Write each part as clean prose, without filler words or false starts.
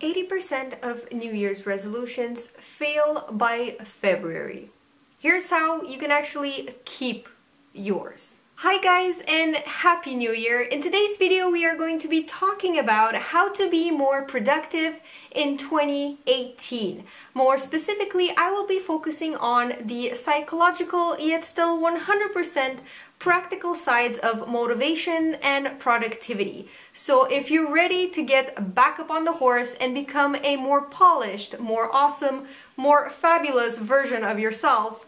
80% of New Year's resolutions fail by February. Here's how you can actually keep yours. Hi guys, and Happy New Year! In today's video we are going to be talking about how to be more productive in 2018. More specifically, I will be focusing on the psychological yet still 100% practical sides of motivation and productivity. So if you're ready to get back up on the horse and become a more polished, more awesome, more fabulous version of yourself,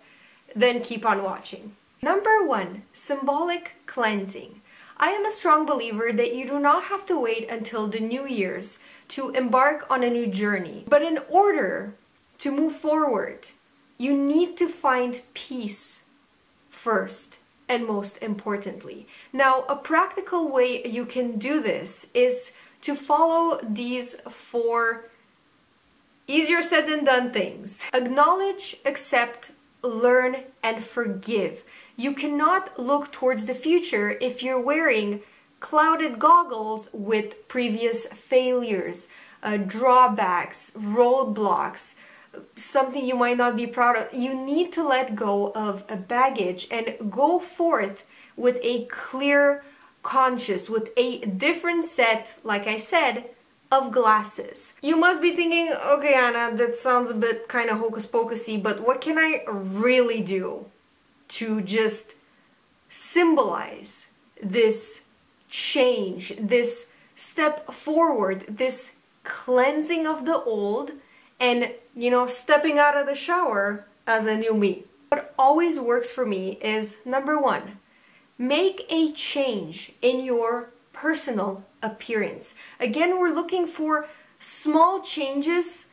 then keep on watching. Number 1, symbolic cleansing. I am a strong believer that you do not have to wait until the New Year's to embark on a new journey. But in order to move forward, you need to find peace first. And most importantly. Now, a practical way you can do this is to follow these 4 easier said than done things. Acknowledge, accept, learn, and forgive. You cannot look towards the future if you're wearing clouded goggles with previous failures, drawbacks, roadblocks, something you might not be proud of. You need to let go of a baggage and go forth with a clear conscience, with a different set, like I said, of glasses. You must be thinking, okay Anna, that sounds a bit kind of hocus pocusy, but what can I really do to just symbolize this change, this step forward, this cleansing of the old, and, you know, stepping out of the shower as a new me? What always works for me is, number 1, make a change in your personal appearance. Again, we're looking for small changes,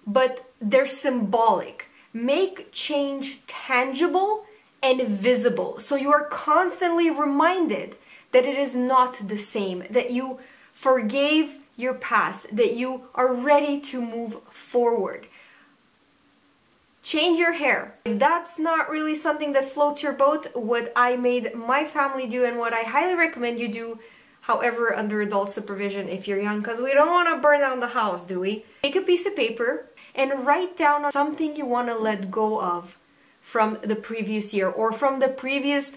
but they're symbolic. Make change tangible and visible, so you are constantly reminded that it is not the same, that you forgave your past, that you are ready to move forward. Change your hair. If that's not really something that floats your boat, what I made my family do and what I highly recommend you do, however, under adult supervision if you're young, because we don't want to burn down the house, do we? Take a piece of paper and write down something you want to let go of from the previous year or from the previous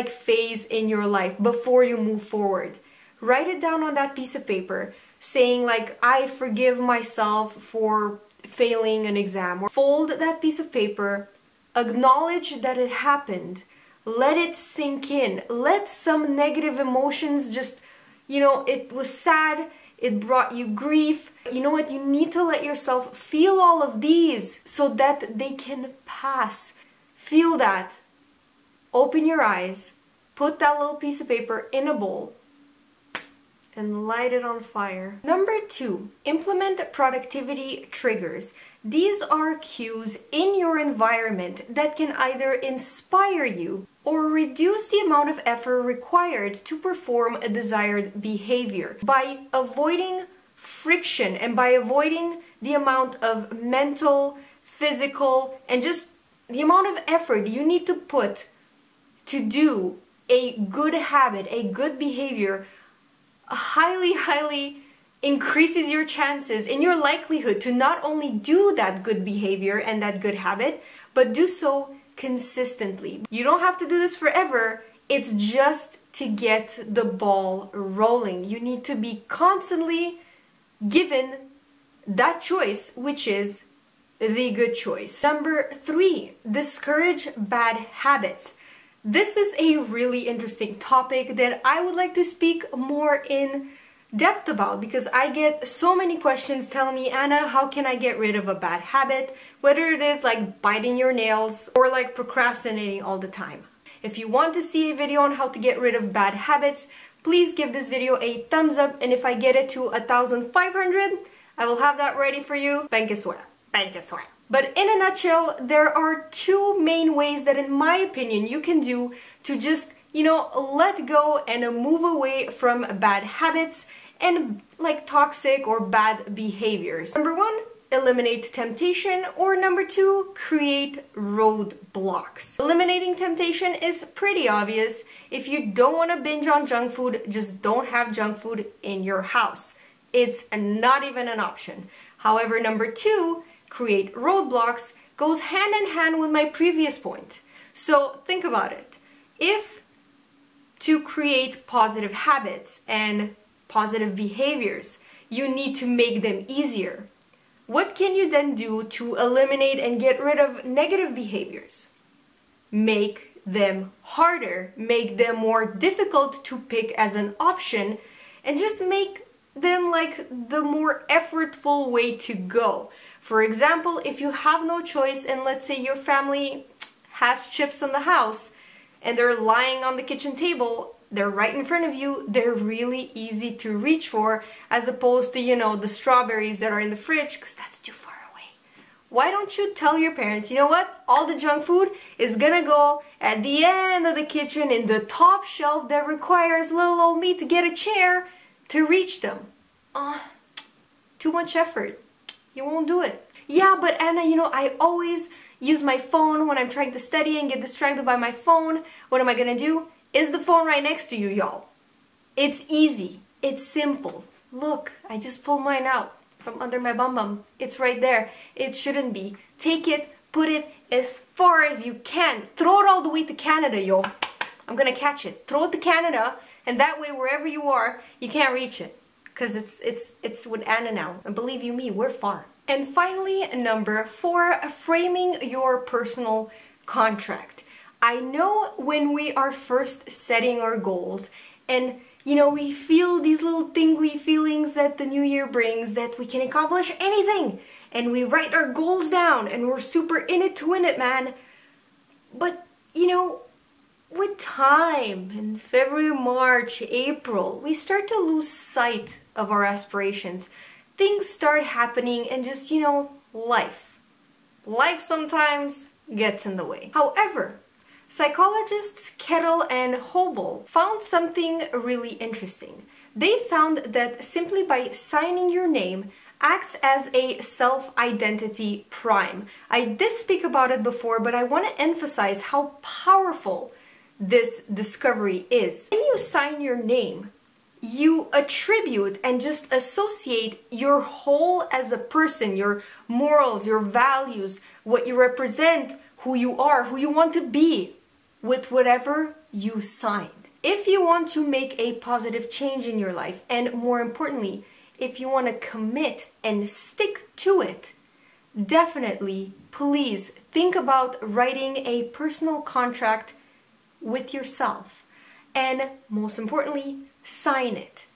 phase in your life before you move forward. Write it down on that piece of paper, saying I forgive myself for failing an exam. Or fold that piece of paper, acknowledge that it happened, let it sink in, let some negative emotions just, it was sad, it brought you grief. You know what, you need to let yourself feel all of these so that they can pass. Feel that, open your eyes, put that little piece of paper in a bowl, and light it on fire. Number 2, implement productivity triggers. These are cues in your environment that can either inspire you or reduce the amount of effort required to perform a desired behavior. By avoiding friction and by avoiding the amount of mental, physical, and just the amount of effort you need to put to do a good habit, a good behavior, highly increases your chances and your likelihood to not only do that good behavior and that good habit, but do so consistently. You don't have to do this forever, it's just to get the ball rolling. You need to be constantly given that choice, which is the good choice. Number 3, discourage bad habits. This is a really interesting topic that I would like to speak more in depth about because I get so many questions telling me, Anna, how can I get rid of a bad habit? Whether it is biting your nails or procrastinating all the time. If you want to see a video on how to get rid of bad habits, please give this video a thumbs up, and if I get it to 1,500, I will have that ready for you. Banke swear. Banke swear. But in a nutshell, there are 2 main ways that in my opinion you can do to just, let go and move away from bad habits and toxic or bad behaviors. Number 1, eliminate temptation, or number 2, create roadblocks. Eliminating temptation is pretty obvious. If you don't want to binge on junk food, just don't have junk food in your house. It's not even an option. However, number 2, create roadblocks, goes hand in hand with my previous point. So think about it. If to create positive habits and positive behaviors, you need to make them easier, what can you then do to eliminate and get rid of negative behaviors? Make them harder, make them more difficult to pick as an option, and just make them like the more effortful way to go. For example, if you have no choice and let's say your family has chips in the house and they're lying on the kitchen table, they're right in front of you, they're really easy to reach for, as opposed to, you know, the strawberries that are in the fridge, because that's too far away. Why don't you tell your parents, you know what, all the junk food is gonna go at the end of the kitchen in the top shelf that requires little old me to get a chair to reach them. Too much effort. You won't do it. Yeah, but Anna, you know, I always use my phone when I'm trying to study and get distracted by my phone. What am I gonna do? Is the phone right next to you, y'all? It's easy. It's simple. Look, I just pulled mine out from under my bum. It's right there. It shouldn't be. Take it, put it as far as you can. Throw it all the way to Canada, yo. I'm gonna catch it. Throw it to Canada, and that way, wherever you are, you can't reach it. Because it's with Anna now. And believe you me, we're far. And finally, number 4, framing your personal contract. I know when we are first setting our goals and, you know, we feel these little tingly feelings that the new year brings, that we can accomplish anything. And we write our goals down and we're super in it to win it, man. But, you know, with time, in February, March, April, we start to lose sight of our aspirations. Things start happening and just, you know, life sometimes gets in the way. However, psychologists Kettle and Hobel found something really interesting. They found that simply by signing your name acts as a self-identity prime. I did speak about it before, but I want to emphasize how powerful this discovery is. When you sign your name, you attribute and just associate your whole as a person, your morals, your values, what you represent, who you are, who you want to be, with whatever you signed. If you want to make a positive change in your life, and more importantly, if you want to commit and stick to it, definitely, please think about writing a personal contract with yourself. And most importantly, sign it.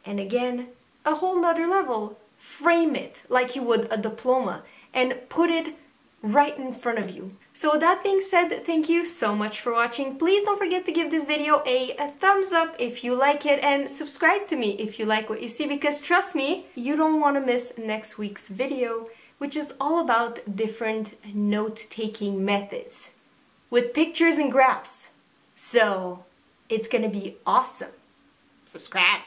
And again, a whole nother level, frame it like you would a diploma and put it right in front of you. So with that being said, thank you so much for watching. Please don't forget to give this video a thumbs up if you like it, and subscribe to me if you like what you see, because trust me, you don't want to miss next week's video, which is all about different note-taking methods with pictures and graphs. So it's gonna be awesome. Subscribe.